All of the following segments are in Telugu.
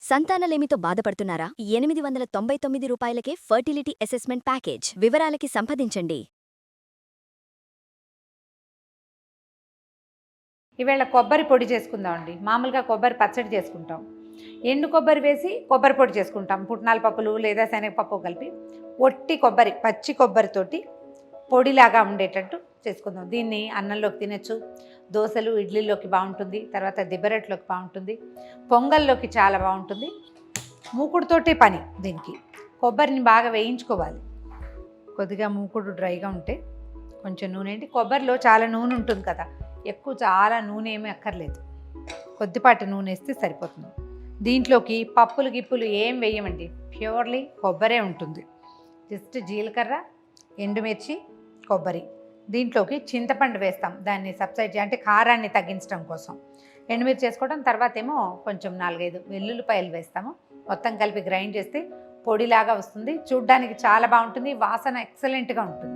సంతానలేమితో బాధపడుతున్నారా? 899 రూపాయలకే ఫర్టిలిటీ అసెస్మెంట్ ప్యాకేజ్. వివరాలకి సంప్రదించండి. ఈవేళ కొబ్బరి పొడి చేసుకుందామండి. మామూలుగా కొబ్బరి పచ్చడి చేసుకుంటాం, ఎండు కొబ్బరి వేసి కొబ్బరి పొడి చేసుకుంటాం. పుట్నాల పప్పులు లేదా శనగపప్పు కలిపి ఒట్టి కొబ్బరి, పచ్చి కొబ్బరితోటి పొడిలాగా ఉండేటట్టు చేసుకుందాం. దీన్ని అన్నంలోకి తినచ్చు, దోశలు ఇడ్లీలోకి బాగుంటుంది, తర్వాత దిబ్బరట్లోకి బాగుంటుంది, పొంగల్లోకి చాలా బాగుంటుంది. మూకుడుతోటే పని దీనికి. కొబ్బరిని బాగా వేయించుకోవాలి. కొద్దిగా మూకుడు డ్రైగా ఉంటే కొంచెం నూనె ఏంటి, కొబ్బరిలో చాలా నూనె ఉంటుంది కదా, ఎక్కువ చాలా నూనె ఏమీ అక్కర్లేదు, కొద్దిపాటి నూనె వేస్తే సరిపోతుంది. దీంట్లోకి పప్పులు గిప్పులు ఏం వేయమండి, ప్యూర్లీ కొబ్బరే ఉంటుంది. జస్ట్ జీలకర్ర, ఎండుమిర్చి, కొబ్బరి. దీంట్లోకి చింతపండు వేస్తాం, దాన్ని సబ్సైడ్ అంటే కారాన్ని తగ్గించడం కోసం. ఎండుమిర్చి వేసుకోవడం, తర్వాత ఏమో కొంచెం 4-5 వెల్లుల్లిపాయలు వేస్తాము. మొత్తం కలిపి గ్రైండ్ చేస్తే పొడిలాగా వస్తుంది. చూడ్డానికి చాలా బాగుంటుంది, వాసన ఎక్సలెంట్గా ఉంటుంది.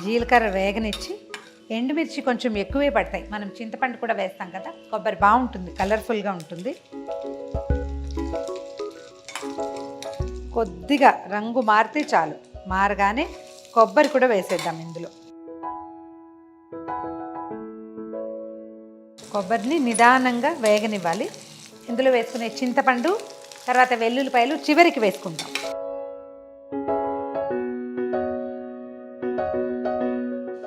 జీలకర్ర వేగనిచ్చి, ఎండుమిర్చి కొంచెం ఎక్కువే పడతాయి, మనం చింతపండు కూడా వేస్తాం కదా. కొబ్బరి బాగుంటుంది, కలర్ఫుల్గా ఉంటుంది. కొద్దిగా రంగు మారితే చాలు, మారగానే కొబ్బరి కూడా వేసేద్దాం ఇందులో. కొబ్బరిని నిదానంగా వేగనివ్వాలి. ఇందులో వేసుకునే చింతపండు, తర్వాత వెల్లుల్లిపాయలు చివరికి వేసుకుంటాం.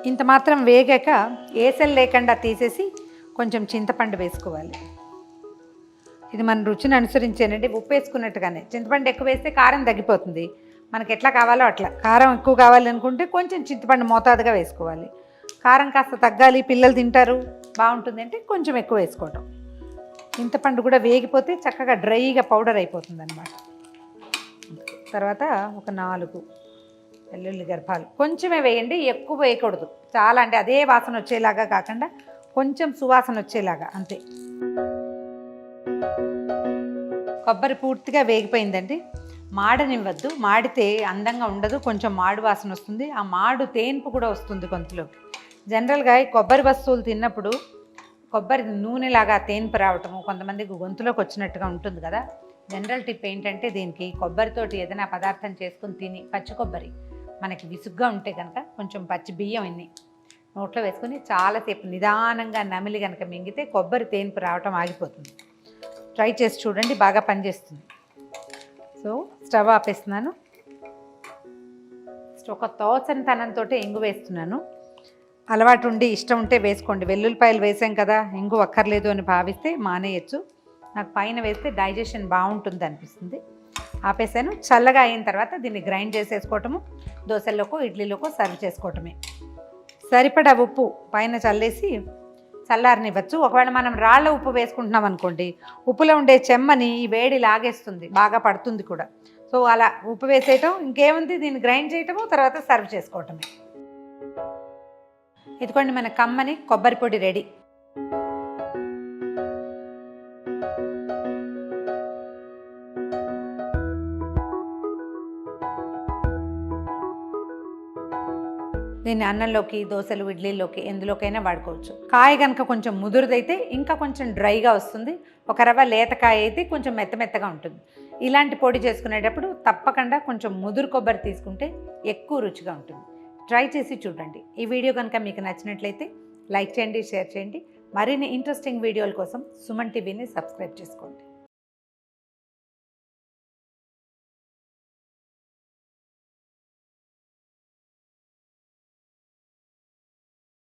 ఇంత మాత్రం వేగాక ఏసలు లేకుండా తీసేసి కొంచెం చింతపండు వేసుకోవాలి. ఇది మన రుచిని అనుసరించేనండి, ఉప్పు వేసుకున్నట్టుగానే. చింతపండు ఎక్కువ వేస్తే కారం తగ్గిపోతుంది, మనకి ఎట్లా కావాలో అట్లా. కారం ఎక్కువ కావాలనుకుంటే కొంచెం చింతపండు మోతాదుగా వేసుకోవాలి. కారం కాస్త తగ్గాలి, పిల్లలు తింటారు, బాగుంటుంది అంటే కొంచెం ఎక్కువ వేసుకోవటం. చింతపండు కూడా వేగిపోతే చక్కగా డ్రైగా పౌడర్ అయిపోతుంది అన్నమాట. తర్వాత ఒక 4 వెల్లుల్లి గర్భాలు కొంచెమే వేయండి, ఎక్కువ వేయకూడదు. చాలా అంటే అదే వాసన వచ్చేలాగా కాకుండా కొంచెం సువాసన వచ్చేలాగా, అంతే. కొబ్బరి పూర్తిగా వేగిపోయిందండి. మాడనివ్వద్దు, మాడితే అందంగా ఉండదు, కొంచెం మాడు వాసన వస్తుంది. ఆ మాడు తేన్పు కూడా వస్తుంది గొంతులోకి. జనరల్గా ఈ కొబ్బరి వస్తువులు తిన్నప్పుడు కొబ్బరి నూనెలాగా తేన్పు రావటము కొంతమందికి గొంతులోకి వచ్చినట్టుగా ఉంటుంది కదా. జనరల్ టిప్ ఏంటంటే, దీనికి కొబ్బరితోటి ఏదైనా పదార్థం చేసుకుని తిని, పచ్చి కొబ్బరి మనకి విసుగ్గా ఉంటే కనుక కొంచెం పచ్చి బియ్యం ఇన్ని నోట్లో వేసుకుని చాలాసేపు నిదానంగా నమిలి కనుక మింగితే కొబ్బరి తేన్పు రావటం ఆగిపోతుంది. ట్రై చేసి చూడండి, బాగా పనిచేస్తుంది. సో స్టవ్ ఆపేస్తున్నాను. ఒక తోచనితనంతో ఇంగు వేస్తున్నాను. అలవాటు ఉండి ఇష్టం ఉంటే వేసుకోండి. వెల్లుల్లిపాయలు వేసాం కదా, ఇంగు అక్కర్లేదు అని భావిస్తే మానేయచ్చు. నాకు పైన వేస్తే డైజెషన్ బాగుంటుంది అనిపిస్తుంది. ఆపేసాను. చల్లగా అయిన తర్వాత దీన్ని గ్రైండ్ చేసేసుకోవటము, దోశల్లోకో ఇడ్లీలోకో సర్వ్ చేసుకోవటమే. సరిపడా ఉప్పు పైన చల్లేసి చల్లారనివ్వచ్చు. ఒకవేళ మనం రాళ్ళ ఉప్పు వేసుకుంటున్నాం అనుకోండి, ఉప్పులో ఉండే చెమ్మని ఈ వేడి లాగేస్తుంది, బాగా పడుతుంది కూడా. సో అలా ఉప్పు వేసేయటం, ఇంకేముంది దీన్ని గ్రైండ్ చేయటము, తర్వాత సర్వ్ చేసుకోవటమే. ఇదిగోండి మన కమ్మని కొబ్బరి పొడి రెడీ. దీన్ని అన్నంలోకి, దోశలు, ఇడ్లీలోకి ఎందులోకైనా వాడుకోవచ్చు. కాయ కనుక కొంచెం ముదురుదైతే ఇంకా కొంచెం డ్రైగా వస్తుంది. ఒక రవ్వ లేతకాయ అయితే కొంచెం మెత్తమెత్తగా ఉంటుంది. ఇలాంటి పొడి చేసుకునేటప్పుడు తప్పకుండా కొంచెం ముదురు కొబ్బరి తీసుకుంటే ఎక్కువ రుచిగా ఉంటుంది. ట్రై చేసి చూడండి. ఈ వీడియో కనుక మీకు నచ్చినట్లయితే లైక్ చేయండి, షేర్ చేయండి. మరిన్ని ఇంట్రెస్టింగ్ వీడియోల కోసం సుమన్ టీవీని సబ్స్క్రైబ్ చేసుకోండి.